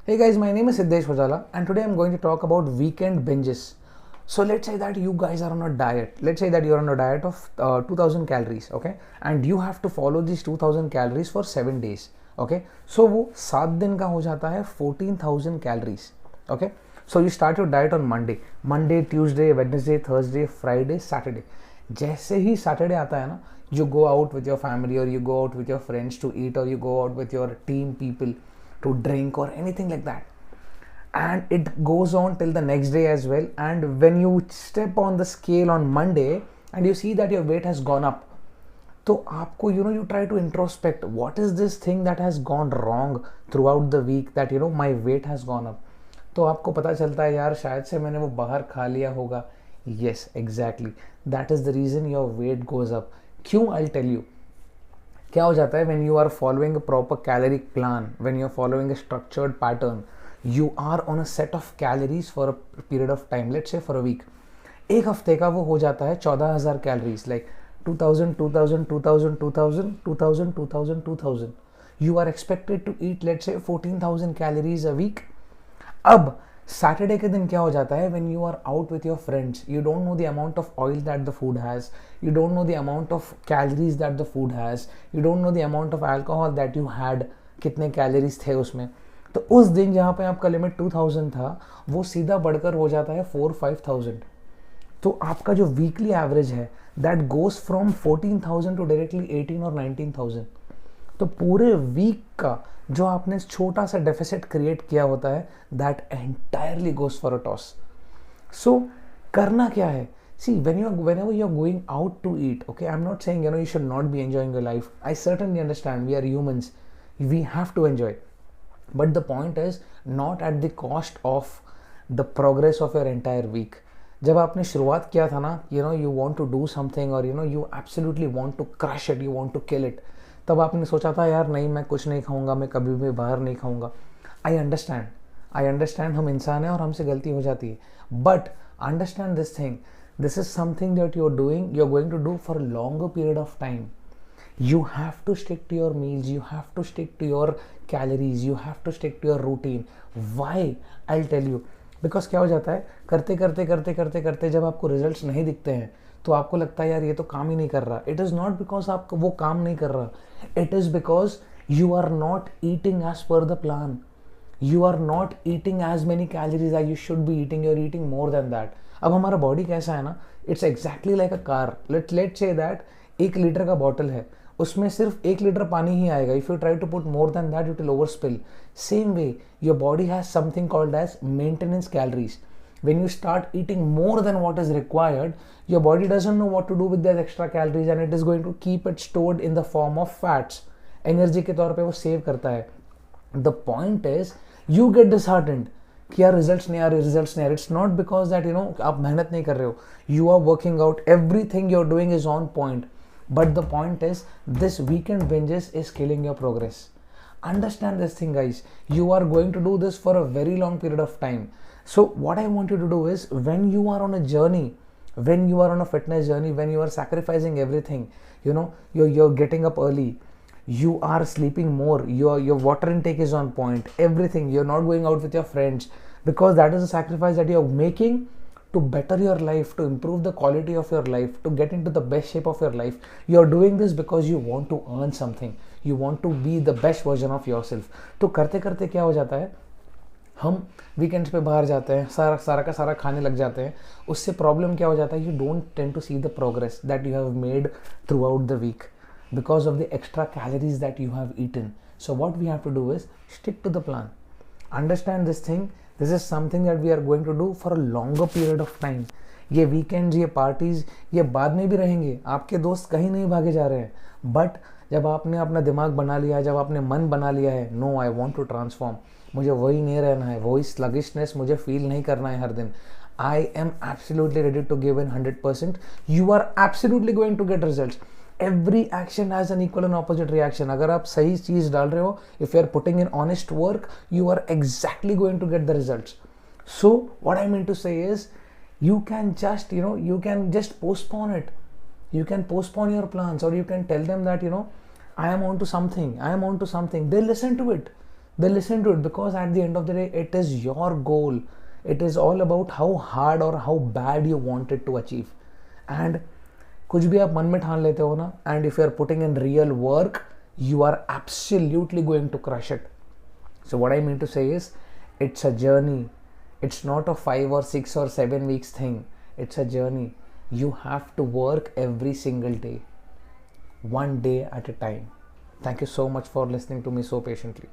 Hey guys, my name is Siddesh Vajala and today I'm going to talk about weekend binges. So let's say that you guys are on a diet. Let's say that you're on a diet of 2000 calories, okay? And you have to follow these 2000 calories for 7 days, okay? So वो 7 दिन का हो जाता है 14,000 calories, okay? So you start your diet on Monday, Tuesday, Wednesday, Thursday, Friday, Saturday. जैसे ही Saturday आता है ना, you go out with your family or you go out with your friends to eat or you go out with your team people to drink or anything like that, and it goes on till the next day as well. And when you step on the scale on Monday and you see that your weight has gone up, तो आपको you try to introspect what is this thing that has gone wrong throughout the week that my weight has gone up. तो आपको पता चलता है यार शायद से मैंने वो बाहर खा लिया होगा. Yes, exactly, that is the reason your weight goes up. क्यों? I'll tell you. क्या हो जाता है when you are following a proper caloric plan, when you are following a structured pattern, you are on a set of calories for a period of time, let's say for a week. एक हफ्ते का वो हो जाता है 14,000 calories, like 2000 2000 2000 2000 2000 2000 2000. You are expected to eat let's say 14,000 calories a week. अब Saturday के दिन क्या हो जाता है when you are out with your friends, you don't know the amount of oil that the food has, you don't know the amount of calories that the food has, you don't know the amount of alcohol that you had, कितने calories थे उसमें. तो उस दिन जहाँ पे आपका limit 2000 था वो सीधा बढ़कर हो जाता है 4-5,000. तो आपका जो वीकली एवरेज है that goes from 14,000 to directly 18 और 19,000. तो पूरे वीक का जो आपने छोटा सा डेफिसिट क्रिएट किया होता है that entirely goes for a toss. So करना क्या है? सी whenever you're going out to eat, okay, I'm not saying you should not be enjoying your life. I certainly understand, we are humans, we have to enjoy, but the point is not at the cost of the progress of your entire week. जब आपने शुरुआत किया था ना, you want to do something or you absolutely want to crush it, you want to kill it, तब आपने सोचा था यार नहीं मैं कुछ नहीं खाऊंगा, मैं कभी भी बाहर नहीं खाऊंगा. आई अंडरस्टैंड, हम इंसान हैं और हमसे गलती हो जाती है, but understand this thing, this is something that you're going to do for a longer period of time. You have to stick to your meals, you have to stick to your calories, you have to stick to your routine. Why? I'll tell you. Because क्या हो जाता है, करते करते करते करते करते जब आपको रिजल्ट्स नहीं दिखते हैं तो आपको लगता है यार ये तो काम ही नहीं कर रहा. इट इज़ नॉट बिकॉज आप वो काम नहीं कर रहा, it is because you are not eating as per the plan. You are not eating as many calories as you should be eating, you are eating more than that. अब हमारा body कैसा है ना, it's exactly like a car. Let say that 1 litre का bottle है, उसमें सिर्फ 1 litre पानी ही आएगा. If you try to put more than that it will over spill. Same way your body has something called as maintenance calories. When you start eating more than what is required, your body doesn't know what to do with that extra calories and it is going to keep it stored in the form of fats. Energy के तौर पे वो save करता है. The point is, you get disheartened कि यार results नहीं आ रहे. इट्स नॉट बिकॉज दैट आप मेहनत नहीं कर रहे हो, you are working out, everything you are doing is on point, but the point is this weekend binges is killing your progress. Understand this thing guys, you are going to do this for a very long period of time. So what I want you to do is, when you are on a journey, when you are on a fitness journey, when you are sacrificing everything, you're getting up early, you are sleeping more, your water intake is on point, everything, you're not going out with your friends, because that is a sacrifice that you're making to better your life, to improve the quality of your life, to get into the best shape of your life. You're doing this because you want to earn something, you want to be the best version of yourself. तो करते करते क्या हो जाता है, हम weekends पे बाहर जाते हैं, सारा का सारा खाने लग जाते हैं. उससे प्रॉब्लम क्या हो जाता है, you don't tend to see the progress that you have made throughout the week because of the extra calories that you have eaten. So what we have to do is stick to the plan. Understand this thing, this is something that we are going to do for a longer period of time. ये weekends, ये parties, ये बाद में भी रहेंगे, आपके दोस्त कहीं नहीं भागे जा रहे हैं. बट जब आपने अपना दिमाग बना लिया है, जब आपने मन बना लिया है, no I want to transform, मुझे वही नहीं रहना है, वही स्लगिशनेस मुझे फील नहीं करना है हर दिन, I am absolutely ready to give in 100%, you are absolutely going to get results. Every action has an equal and opposite reaction. अगर आप सही चीज डाल रहे हो, if you are putting in honest work, you are exactly going to get the results. So what I mean to say is, you can just postpone it. You can postpone your plans, or you can tell them that I am on to something, they listen to it. they listen to it, because at the end of the day it is your goal. It is all about how hard or how bad you want it to achieve. And कुछ भी आप मन में ठान लेते हो ना, and if you are putting in real work, you are absolutely going to crush it. So what I mean to say is, it's a journey. It's not a 5 or 6 or 7 weeks thing. It's a journey. You have to work every single day, one day at a time. Thank you so much for listening to me so patiently.